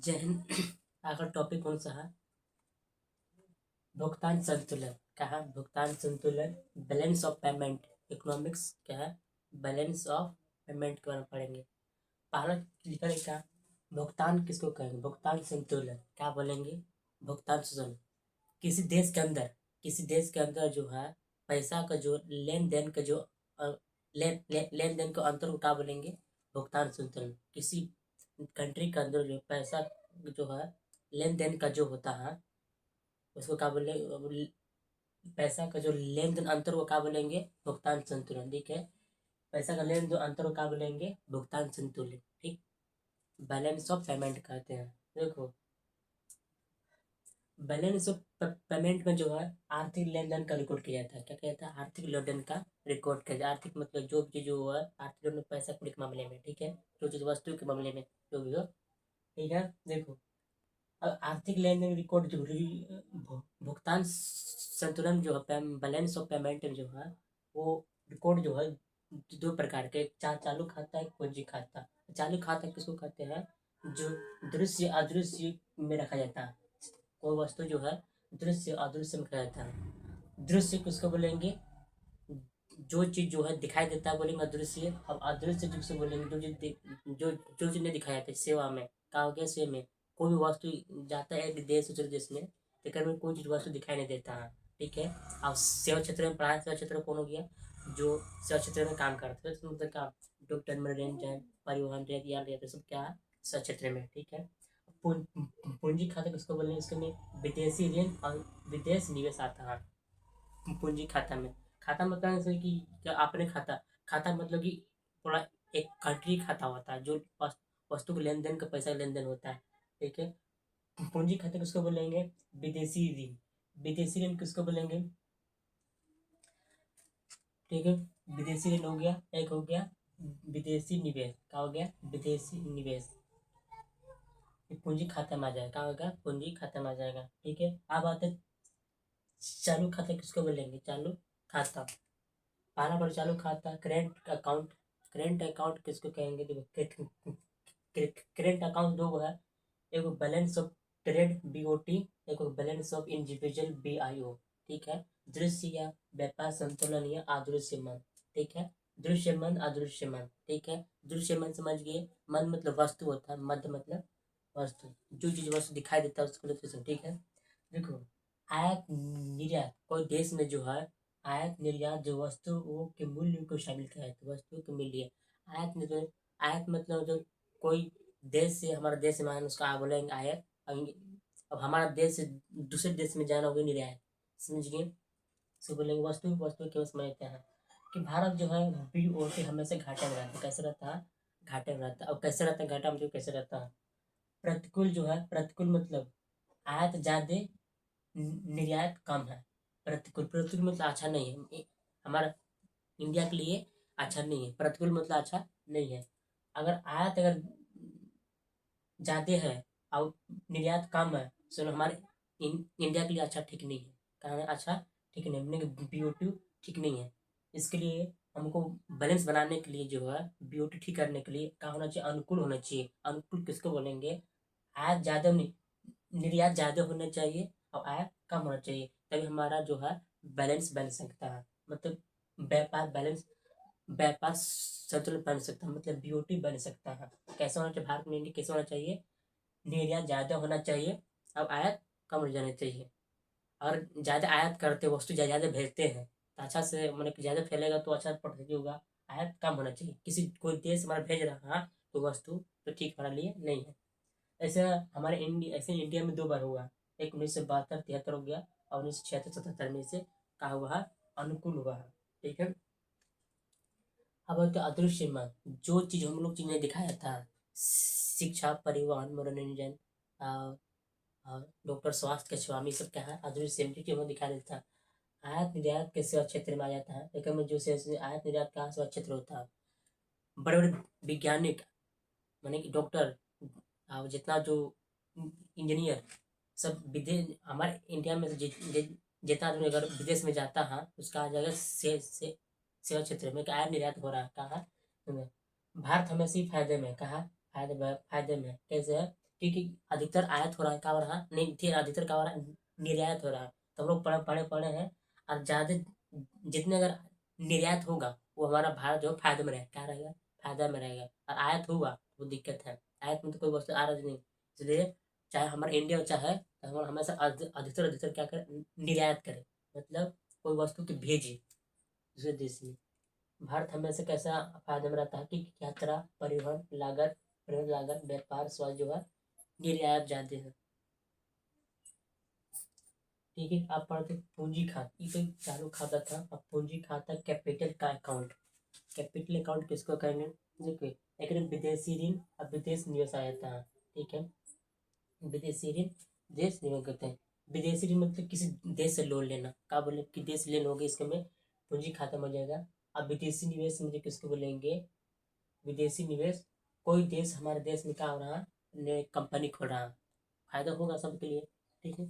जय हिंद। आखिर टॉपिक कौन सा है? भुगतान संतुलन। क्या है भुगतान संतुलन? Balance of payment. इकोनॉमिक्स क्या है? बैलेंस ऑफ पेमेंट के बारे में पढ़ेंगे। पहला लिखा है क्या? भुगतान किसको कहेंगे? भुगतान संतुलन क्या बोलेंगे? भुगतान संतुलन किसी देश के अंदर जो है पैसा का जो लेन देन का जो लेन देन का अंतर को क्या बोलेंगे? भुगतान संतुलन। किसी कंट्री के अंदर जो पैसा जो है लेन देन का जो होता है उसको क्या बोले? पैसा का जो लेन देन अंतर को क्या बोलेंगे? भुगतान संतुलन। ठीक है, पैसा का लेन देन अंतर को क्या बोलेंगे? भुगतान संतुलन। ठीक, बैलेंस ऑफ पेमेंट कहते हैं। देखो, बैलेंस ऑफ पेमेंट में जो है आर्थिक लेन देन का रिकॉर्ड किया जाता है। क्या कहता है? आर्थिक लेन देन का रिकॉर्ड किया जाता है। आर्थिक मतलब जो भी चीज जो है आर्थिक लेन देन, पैसा कौड़ी के मामले में। ठीक है, जो चीज वस्तु के मामले में जो भी हो। ठीक है, देखो, अब आर्थिक लेन देन रिकॉर्ड जो भुगतान संतुलन जो है बैलेंस ऑफ पेमेंट जो है वो रिकॉर्ड जो है दो प्रकार के, चालू खाता, एक पूंजी खाता। चालू खाता किसको कहते हैं? जो दृश्य अदृश्य में रखा जाता है। कोई वस्तु जो है दृश्य अदृश्य में रखा जाता है। दृश्य किसको बोलेंगे? जो चीज जो है दिखाई देता है बोलेंगे अदृश्य। अब अदृश्य जिसको बोलेंगे जो चीज नहीं दिखाई जाता। सेवा में क्या हो गया? सेवा में कोई भी वस्तु जाता है एक देश दूसरे देश में, लेकिन में कोई चीज वस्तु दिखाई नहीं देता है। ठीक है, अब सेवा क्षेत्र में पढ़ा। सेवा क्षेत्र कौन हो गया? जो सेवा क्षेत्र में काम करते हैं, तो मतलब काम, डॉक्टर, मनोरंजन, परिवहन, रेल, यान, सब क्या है? सेवा क्षेत्र में। ठीक है, पूंजी खाता किसको बोलेंगे? इसके में विदेशी ऋण और विदेश निवेश आता है पूंजी खाता में। खाता मतलब जैसे कि क्या आपने खाता, खाता मतलब कि पूरा एक कंट्री खाता होता है जो वस्तु के लेन देन का पैसा लेन देन होता है। ठीक है, पूंजी खाता किसको बोलेंगे? विदेशी ऋण। विदेशी ऋण किसको बोलेंगे? ठीक है, विदेशी ऋण हो गया, एक हो गया विदेशी निवेश। क्या हो गया? विदेशी निवेश। ये पूंजी खाता में आ जाएगा। क्या होगा? पूंजी खाता में आ जाएगा। ठीक है, अब आते हैं चालू खाता किसको बोलेंगे? चालू खाता। पहला पर चालू खाता करेंट अकाउंट। करेंट अकाउंट किसको कहेंगे? देखो, करेंट अकाउंट दो है, एक बैलेंस ऑफ ट्रेड बीओटी, एक बैलेंस ऑफ इंडिविजुअल बीआईओ। ठीक है, दृश्य या व्यापार संतुलन या अदृश्यमन। ठीक है, दृश्यमन अदृश्यमन। ठीक है, दृश्यमन समझ गए। मन मतलब वस्तु होता है, मध्य मतलब वस्तु, जो चीज वस्तु दिखाई देता है उसको दृश्य। ठीक है, देखो, आयात निर्यात कोई देश में जो है आयात निर्यात जो वस्तुओं के मूल्य को शामिल किया है, तो वस्तुओं के मूल्य। आयात मतलब जो कोई देश से हमारा देश में आना उसका आप बोलेंगे आयात। अब हमारा देश से दूसरे देश में जाना होगा निर्यात। समझ गए? इसको बोलेंगे वस्तु। वस्तु केवल समझते हैं कि भारत जो है बीओटी हमेशा घाटे में रहता है। कैसे रहता है? घाटे में रहता है। अब कैसे रहता है घाटा मतलब कैसे रहता है? प्रतिकूल जो है, प्रतिकूल मतलब आयात ज्यादा निर्यात कम है। प्रतिकूल, प्रतिकूल मतलब अच्छा नहीं है। हमारा इंडिया के लिए अच्छा नहीं है। प्रतिकूल मतलब अच्छा नहीं है। अगर आयात अगर ज्यादा है और निर्यात कम है तो हमारे इंडिया के लिए अच्छा ठीक नहीं है। कारण अच्छा ठीक नहीं है, बीओटी ठीक नहीं है। इसके लिए हमको बैलेंस बनाने के लिए जो है बीओटी ठीक करने के लिए क्या होना चाहिए? अनुकूल होना चाहिए। अनुकूल किसको बोलेंगे? आयात ज्यादा नहीं, निर्यात ज्यादा होना चाहिए और आयात कम होना चाहिए, तभी हमारा जो है बैलेंस बन सकता है। मतलब व्यापार बैलेंस, व्यापार संतुलन बन सकता है, मतलब बीओटी बन सकता है। कैसे होना चाहिए भारत में? इंडिया कैसे होना चाहिए? निर्यात ज्यादा होना चाहिए और आयात कम हो जाना चाहिए। और ज्यादा आयात करते वस्तु ज्यादा भेजते हैं तो अच्छा से मतलब कि ज्यादा फैलेगा तो अच्छा पड़ता होगा। आयात कम होना चाहिए। किसी कोई देश हमारा भेज रहा है तो वस्तु तो ठीक हमारे लिए नहीं है। ऐसे हमारे इंडिया, ऐसे इंडिया में दो बार हुआ। एक 1972-73 हो गया और 1976-77 में से कहा हुआ है अनुकूल हुआ है। ठीक है, अब तो अदृश्य में जो चीज हम लोग चीजें दिखाया था, शिक्षा, परिवहन, मनोरंजन, डॉक्टर, स्वास्थ्य के स्वामी, सब क्या है? अदृश्य में दिखा देता है। आयात निर्यात के सेवा क्षेत्र में आ जाता है, लेकिन में जो आयात निर्यात का सेवा क्षेत्र होता है, बड़े बड़े वैज्ञानिक माने कि डॉक्टर और जितना जो इंजीनियर सब विदेश, हमारे इंडिया में जितना आदमी अगर विदेश में जाता है उसका आ जाएगा सेवा क्षेत्र में। आयात निर्यात हो रहा है कहाँ? भारत हमेशा ही फायदे में। कहा फायदे में? कैसे है? क्योंकि अधिकतर आयात हो रहा है, क्या हो रहा है, नहीं फिर अधिकतर क्या हो रहा है, निर्यात हो रहा है। तो हम लोग पढ़े पढ़े पढ़े हैं, और ज़्यादा जितने अगर निर्यात होगा वो हमारा भारत जो फायदे में रहेगा, क्या रहेगा, फायदा में रहेगा। और आयात हुआ वो दिक्कत है, आयात में तो कोई वस्तु आ रही नहीं, इसलिए चाहे हमारा इंडिया चाहे तो हम हमेशा अधिकतर अधिकतर क्या करें, निर्यात करें, मतलब कोई वस्तु की भेजे दूसरे देश में। भारत हमेशा कैसा फायदे में रहता है कि यात्रा, परिवहन लागत, व्यापार, स्वास्थ्य जो है निर्यात जाते हैं। ठीक है, आप पढ़ते पूंजी खाता, ये तो चालू खाता था, अब पूंजी खाता कैपिटल का अकाउंट। कैपिटल अकाउंट किसको कहेंगे, देखिए एक विदेशी ऋण और विदेश निवेश आ जाता है। ठीक है, विदेशी ऋण देश निवेश करते हैं। विदेशी ऋण मतलब किसी देश से लोन लेना, क्या बोले कि देश लेन होगी, इसके में पूंजी खाता में जाएगा। अब विदेशी निवेश मुझे किसको बोलेंगे, विदेशी निवेश कोई देश हमारे देश में क्या हो रहा है, कंपनी खोल रहा है, फायदा होगा सबके लिए। ठीक है,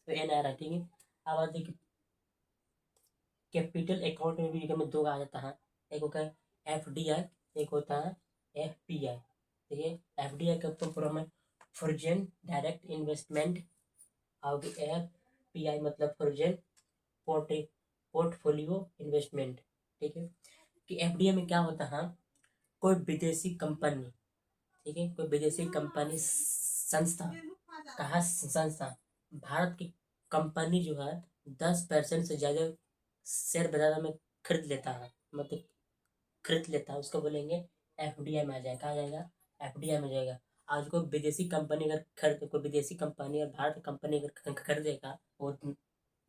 तो एन आ रहा है। ठीक है, अब बात देखिए कैपिटल अकाउंट में भी हमें दो आ जाता है, एक होता है एफडीआई, एक होता है एफपीआई। ठीक है, एफडीआई का पूरा में फॉरेन डायरेक्ट इन्वेस्टमेंट, और एफपीआई मतलब फॉरेन पोर्टफोलियो इन्वेस्टमेंट। ठीक है, कि एफडीआई में क्या होता है, कोई विदेशी कंपनी, ठीक है, कोई विदेशी कंपनी संस्था, कहा संस्था भारत की कंपनी जो है 10% से ज़्यादा शेयर बाजार में खरीद लेता है, मतलब खरीद लेता है, उसको बोलेंगे एफडीआई में आ जाएगा, कहा जाएगा, एफडीआई में जाएगा। आज कोई विदेशी कंपनी अगर खरीद, कोई विदेशी कंपनी और भारत की कंपनी अगर खरीदेगा वो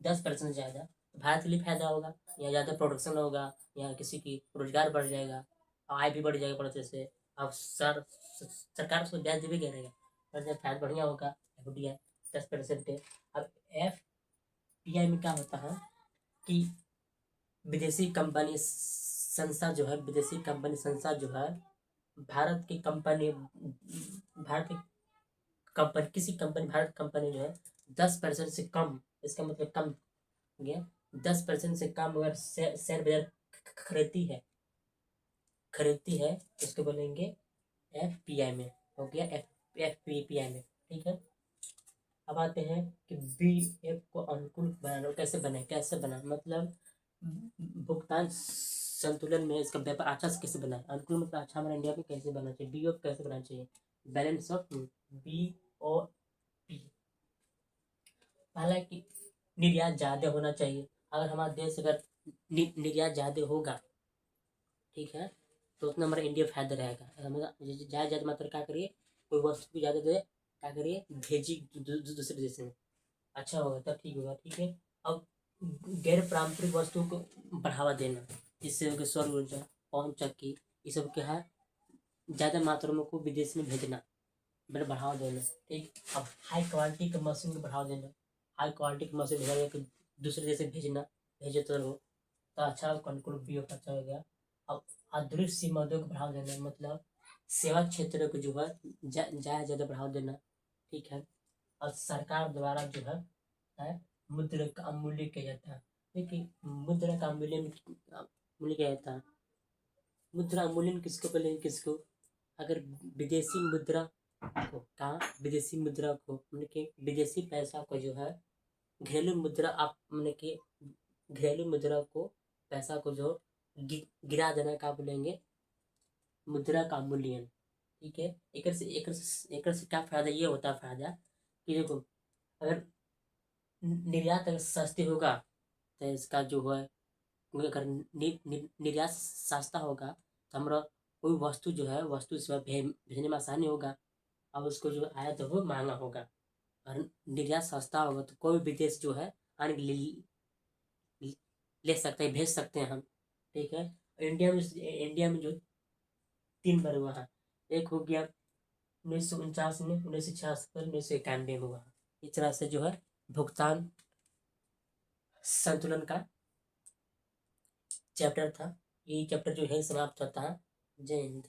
10% ज़्यादा, तो भारत के लिए फायदा होगा, या ज़्यादा प्रोडक्शन होगा, या किसी की रोजगार बढ़ जाएगा, आय भी बढ़ जाएगा बढ़ने से। अब सरकार उसको ब्याज भी करेगा, और जब फायदा बढ़िया होगा, एफडीआई 10% है। अब एफपीआई में क्या होता है कि विदेशी कंपनी संस्था जो है, विदेशी कंपनी संस्था जो है भारत की कंपनी, भारत की कंपनी, किसी कंपनी, भारत कंपनी जो है 10% से कम, इसका मतलब कम गया, 10% से कम अगर शेयर बाजार खरीदती है तो उसको बोलेंगे एफपीआई में, हो गया एफपीआई में। ठीक है, अब आते हैं कि बीएफ को अनुकूल बनाना, कैसे बना मतलब भुगतान संतुलन में इसका व्यापार अच्छा से कैसे बनाए, अनुकूल मतलब अच्छा, हमारा इंडिया में कैसे बनना चाहिए, बीओ कैसे बनाना चाहिए, बैलेंस ऑफ बीओ पी। पहला कि निर्यात ज़्यादा होना चाहिए, अगर हमारा देश अगर निर्यात ज़्यादा होगा, ठीक है, तो उतना हमारा इंडिया फायदा रहेगा। हमें ज़्यादा ज़्यादा मात्रा क्या करिए, कोई वस्तु को ज़्यादा दे क्या करिए, भेजी दूसरे देश में, अच्छा होगा तब ठीक होगा। ठीक है, अब गैर पारंपरिक वस्तुओं को बढ़ावा देना, जिससे हो गया सौर ऊर्जा, पवन चक्की, ये सब क्या है, ज़्यादा मात्रा में को विदेश में भेजना, मतलब बढ़ावा देना। ठीक, अब हाई क्वालिटी के मशीन को बढ़ावा देना, हाई क्वालिटी की मशीन भेजा कि दूसरे देश से भेजे तो हो, तो अच्छा अनुकूल भी अच्छा हो गया। अब आधुनिक सीमा उद्योग को बढ़ावा देना, मतलब सेवा क्षेत्र को जो है ज़्यादा बढ़ावा देना। ठीक है, और सरकार द्वारा जो है मुद्रा का अमूल्य किया जाता है। देखिए मुद्रा का अमूल्यन मूल्य किया जाता है, मुद्रा अमूल्यन किसको बोलेंगे, किसको, अगर विदेशी मुद्रा को, कहा विदेशी मुद्रा को, मतलब कि विदेशी पैसा को जो है घरेलू मुद्रा, आप मतलब कि घरेलू मुद्रा को, पैसा को जो गिरा देना का बोलेंगे मुद्रा का अवमूल्यन। ठीक है, एक से क्या फायदा ये होता है, फायदा कि देखो अगर निर्यात अगर सस्ती होगा तो इसका जो है, अगर निर्यात सस्ता होगा तो हमारा कोई वस्तु जो है, वस्तु इस भेजने में आसानी होगा, और उसको जो आयात है वो महंगा होगा। और निर्यात सस्ता होगा तो कोई विदेश जो है आने ले सकते हैं, भेज सकते हैं हम। ठीक है, इंडिया में जो 3 बार हुआ है, एक हो गया 1949 में, 1966 में, 1991 में हुआ। इस तरह से जो है भुगतान संतुलन का चैप्टर था, ये चैप्टर जो है समाप्त होता है। जय हिंद।